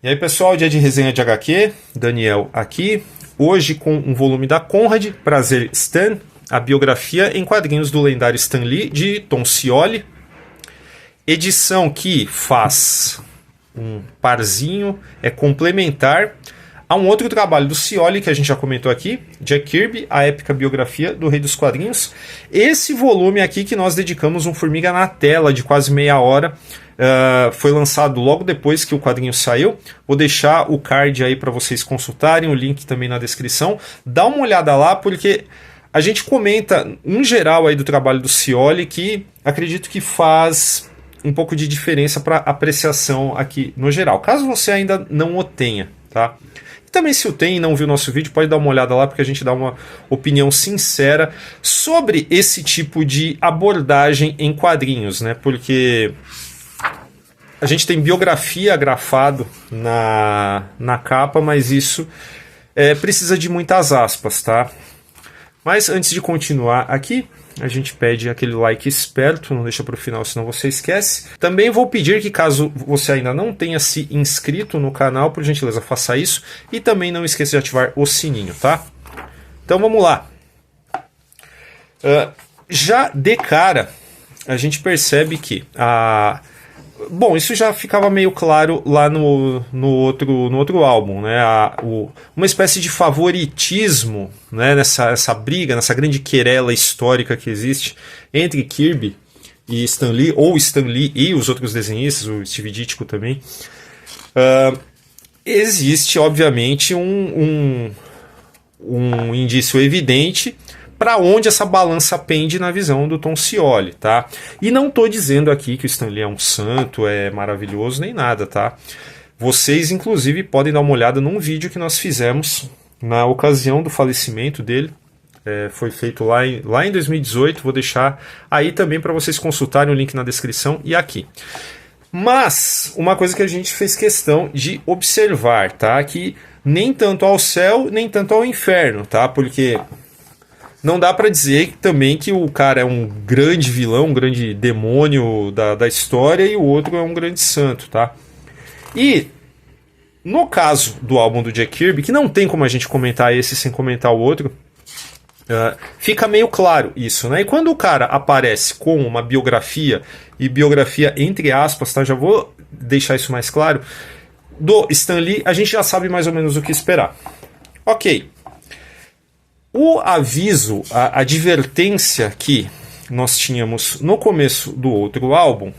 E aí pessoal, dia de resenha de HQ, Daniel aqui, hoje com um volume da Conrad, Prazer Stan, a biografia em quadrinhos do lendário Stan Lee, de Tom Scioli, edição que faz um parzinho, é complementar a um outro trabalho do Scioli, que a gente já comentou aqui, Jack Kirby, a épica biografia do Rei dos Quadrinhos. Esse volume aqui que nós dedicamos um Formiga na Tela de quase meia hora, foi lançado logo depois que o quadrinho saiu. Vou deixar o card aí para vocês consultarem, o link também na descrição. Dá uma olhada lá, porque a gente comenta um geral aí do trabalho do Scioli que acredito que faz um pouco de diferença para apreciação aqui no geral, caso você ainda não o tenha, tá? E também, se o tem e não viu nosso vídeo, pode dar uma olhada lá, porque a gente dá uma opinião sincera sobre esse tipo de abordagem em quadrinhos, né? Porque a gente tem biografia grafado na capa, mas isso precisa de muitas aspas, tá? Mas antes de continuar aqui, a gente pede aquele like esperto, não deixa para o final, senão você esquece. Também vou pedir que, caso você ainda não tenha se inscrito no canal, por gentileza, faça isso. E também não esqueça de ativar o sininho, tá? Então vamos lá. Já de cara, a gente percebe que bom, isso já ficava meio claro lá no outro álbum, né? Uma espécie de favoritismo, né? Nessa briga, nessa grande querela histórica que existe entre Kirby e Stan Lee, ou Stan Lee e os outros desenhistas, o Steve Ditko também. Existe, obviamente, um indício evidente para onde essa balança pende na visão do Tom Scioli, tá? E não estou dizendo aqui que o Stan Lee é um santo, é maravilhoso, nem nada, tá? Vocês, inclusive, podem dar uma olhada num vídeo que nós fizemos na ocasião do falecimento dele. Foi feito lá em 2018, vou deixar aí também para vocês consultarem, o link na descrição e aqui. Mas, uma coisa que a gente fez questão de observar, tá? Que nem tanto ao céu, nem tanto ao inferno, tá? Porque não dá pra dizer também que o cara é um grande vilão, um grande demônio da história, e o outro é um grande santo, tá? E no caso do álbum do Jack Kirby, que não tem como a gente comentar esse sem comentar o outro, fica meio claro isso, né? E quando o cara aparece com uma biografia, e biografia entre aspas, tá? Já vou deixar isso mais claro, do Stan Lee, a gente já sabe mais ou menos o que esperar. Ok. O aviso, a advertência que nós tínhamos no começo do outro álbum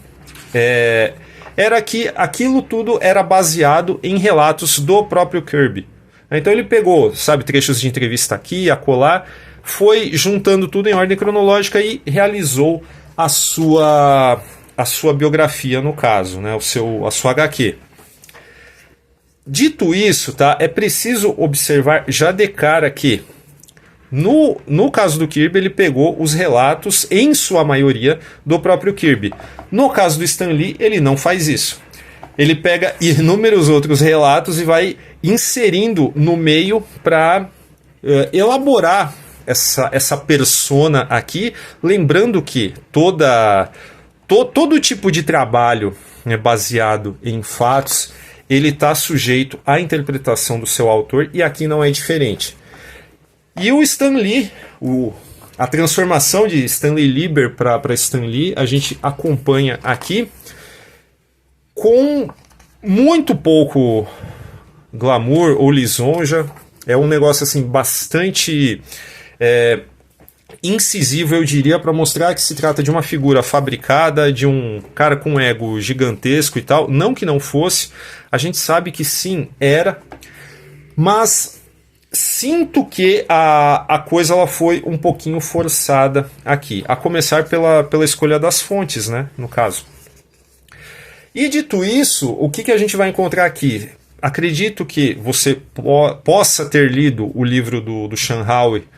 era que aquilo tudo era baseado em relatos do próprio Kirby. Então ele pegou, sabe, trechos de entrevista aqui, acolá, foi juntando tudo em ordem cronológica e realizou a sua biografia, no caso, né, a sua HQ. Dito isso, tá, é preciso observar já de cara que no caso do Kirby, ele pegou os relatos, em sua maioria, do próprio Kirby. No caso do Stan Lee, ele não faz isso. Ele pega inúmeros outros relatos e vai inserindo no meio para elaborar essa persona aqui. Lembrando que todo tipo de trabalho baseado em fatos, ele está sujeito à interpretação do seu autor, e aqui não é diferente. E o Stan Lee, a transformação de Stanley Lieber para Stan Lee, a gente acompanha aqui com muito pouco glamour ou lisonja. É um negócio assim bastante incisivo, eu diria, para mostrar que se trata de uma figura fabricada, de um cara com ego gigantesco e tal. Não que não fosse, a gente sabe que sim, era, mas sinto que a coisa ela foi um pouquinho forçada aqui, a começar pela escolha das fontes, né, no caso. E dito isso, o que a gente vai encontrar aqui? Acredito que você possa ter lido o livro do Sean Howe,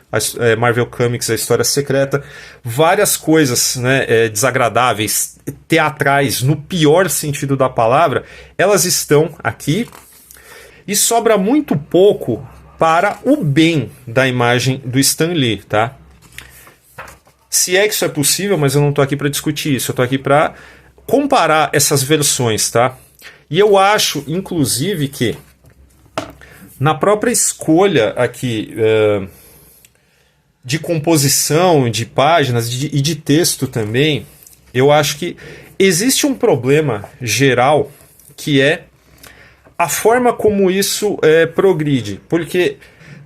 Marvel Comics, A História Secreta. Várias coisas, né, desagradáveis, teatrais, no pior sentido da palavra, elas estão aqui, e sobra muito pouco para o bem da imagem do Stan Lee, tá? Se é que isso é possível, mas eu não estou aqui para discutir isso, eu estou aqui para comparar essas versões, tá? E eu acho, inclusive, que na própria escolha aqui de composição, de páginas e de texto também, eu acho que existe um problema geral que é a forma como isso progride. Porque,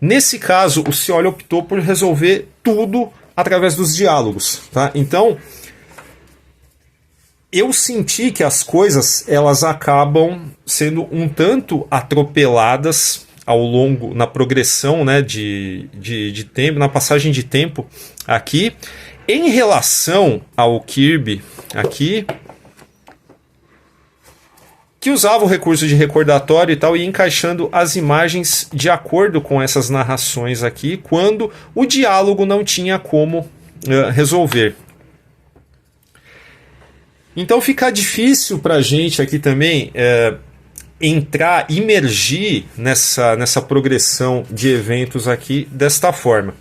nesse caso, o Scioli optou por resolver tudo através dos diálogos. Tá? Então, eu senti que as coisas elas acabam sendo um tanto atropeladas ao longo, na progressão, né, de tempo, na passagem de tempo aqui, em relação ao Kirby aqui, que usava o recurso de recordatório e tal, e encaixando as imagens de acordo com essas narrações aqui, quando o diálogo não tinha como resolver. Então fica difícil para a gente aqui também entrar, imergir nessa progressão de eventos aqui desta forma.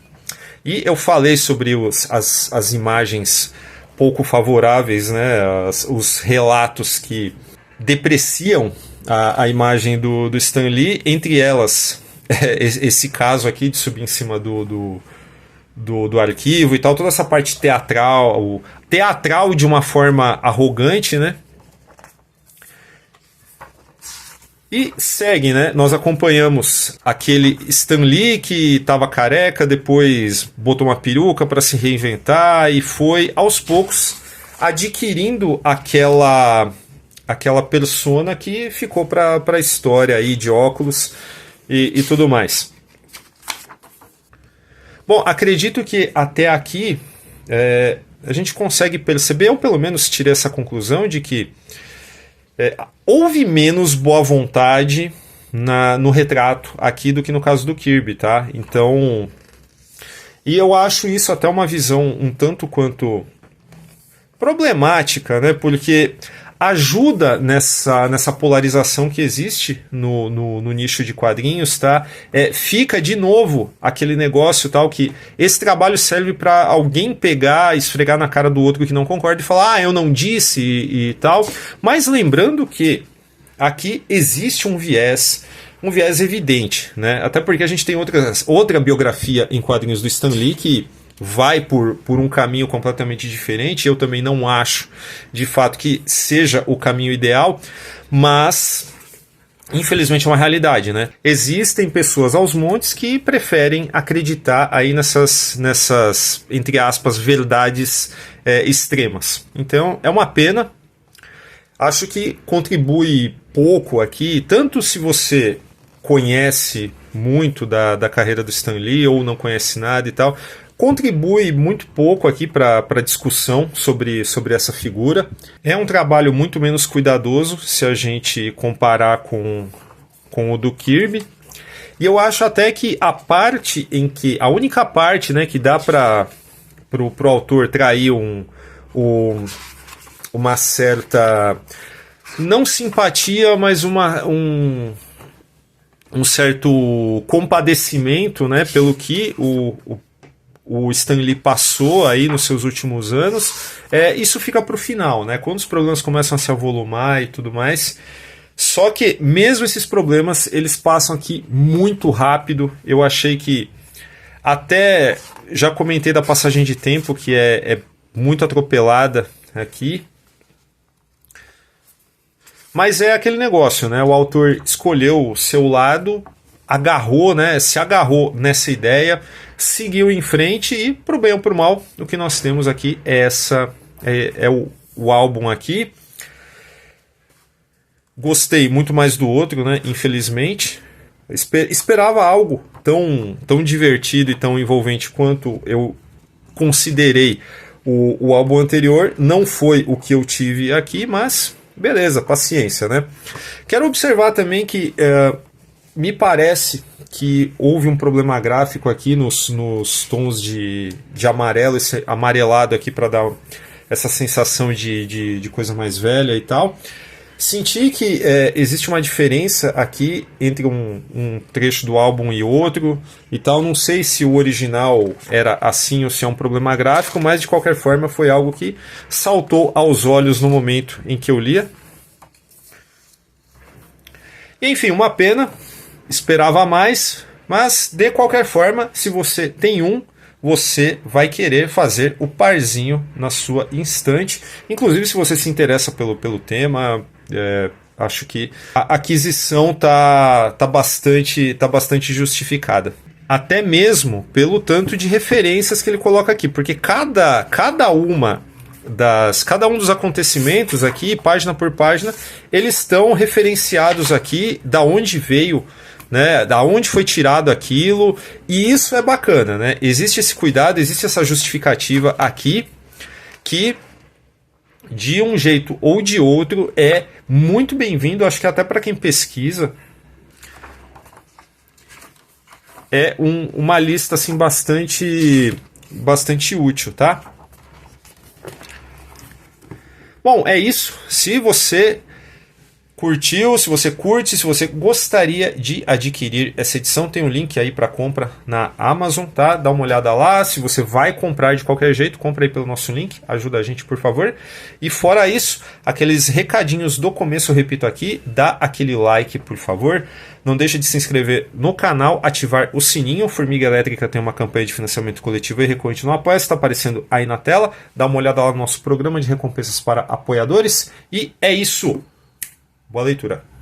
E eu falei sobre as imagens pouco favoráveis, né, os relatos que depreciam a imagem do Stan Lee, entre elas esse caso aqui de subir em cima do arquivo e tal, toda essa parte teatral de uma forma arrogante, né? E segue, né? Nós acompanhamos aquele Stan Lee que estava careca, depois botou uma peruca para se reinventar e foi aos poucos adquirindo aquela persona que ficou para a história aí de óculos e tudo mais. Bom, acredito que até aqui a gente consegue perceber, ou pelo menos tirei essa conclusão de que houve menos boa vontade no retrato aqui do que no caso do Kirby, tá? Então, e eu acho isso até uma visão um tanto quanto problemática, né? Porque ajuda nessa polarização que existe no nicho de quadrinhos, tá? Fica de novo aquele negócio tal que esse trabalho serve para alguém pegar, esfregar na cara do outro que não concorda e falar, eu não disse e tal. Mas lembrando que aqui existe um viés evidente, né? Até porque a gente tem outra biografia em quadrinhos do Stan Lee que vai por um caminho completamente diferente. Eu também não acho, de fato, que seja o caminho ideal, mas infelizmente é uma realidade, né? Existem pessoas aos montes que preferem acreditar aí nessas entre aspas, verdades extremas. Então, é uma pena. Acho que contribui pouco aqui, tanto se você conhece muito da carreira do Stan Lee ou não conhece nada e tal, contribui muito pouco aqui para a discussão sobre essa figura. É um trabalho muito menos cuidadoso se a gente comparar com o do Kirby. E eu acho até que a única parte, né, que dá para o autor trair uma certa, não simpatia, mas um certo compadecimento, né, pelo que o Stan Lee passou aí nos seus últimos anos, isso fica para o final, né? Quando os problemas começam a se avolumar e tudo mais. Só que mesmo esses problemas, eles passam aqui muito rápido. Eu achei que, até já comentei da passagem de tempo, que é muito atropelada aqui. Mas é aquele negócio, né? O autor escolheu o seu lado, se agarrou nessa ideia, seguiu em frente e, pro bem ou pro mal, o que nós temos aqui é o álbum aqui. Gostei muito mais do outro, né? Infelizmente. Esperava algo tão divertido e tão envolvente quanto eu considerei o álbum anterior. Não foi o que eu tive aqui, mas beleza, paciência, né? Quero observar também que me parece que houve um problema gráfico aqui nos tons de amarelo, esse amarelado aqui para dar essa sensação de coisa mais velha e tal. Senti que existe uma diferença aqui entre um trecho do álbum e outro e tal. Não sei se o original era assim ou se é um problema gráfico, mas de qualquer forma foi algo que saltou aos olhos no momento em que eu lia. Enfim, uma pena, esperava mais, mas de qualquer forma, se você tem um, você vai querer fazer o parzinho na sua instante. Inclusive, se você se interessa pelo tema, acho que a aquisição tá bastante justificada. Até mesmo pelo tanto de referências que ele coloca aqui, porque cada um dos acontecimentos aqui, página por página, eles estão referenciados aqui da onde veio, né, da onde foi tirado aquilo, e isso é bacana, né? Existe esse cuidado, existe essa justificativa aqui que de um jeito ou de outro é muito bem-vindo, acho que até para quem pesquisa é uma lista assim bastante útil, tá? Bom, é isso. Se você curtiu, se você curte, se você gostaria de adquirir essa edição, tem um link aí para compra na Amazon, tá? Dá uma olhada lá. Se você vai comprar de qualquer jeito, compra aí pelo nosso link, ajuda a gente, por favor. E fora isso, aqueles recadinhos do começo, eu repito aqui, dá aquele like, por favor. Não deixe de se inscrever no canal, ativar o sininho. Formiga Elétrica tem uma campanha de financiamento coletivo e recorrente no Apoia, está aparecendo aí na tela. Dá uma olhada lá no nosso programa de recompensas para apoiadores. E é isso. Boa leitura.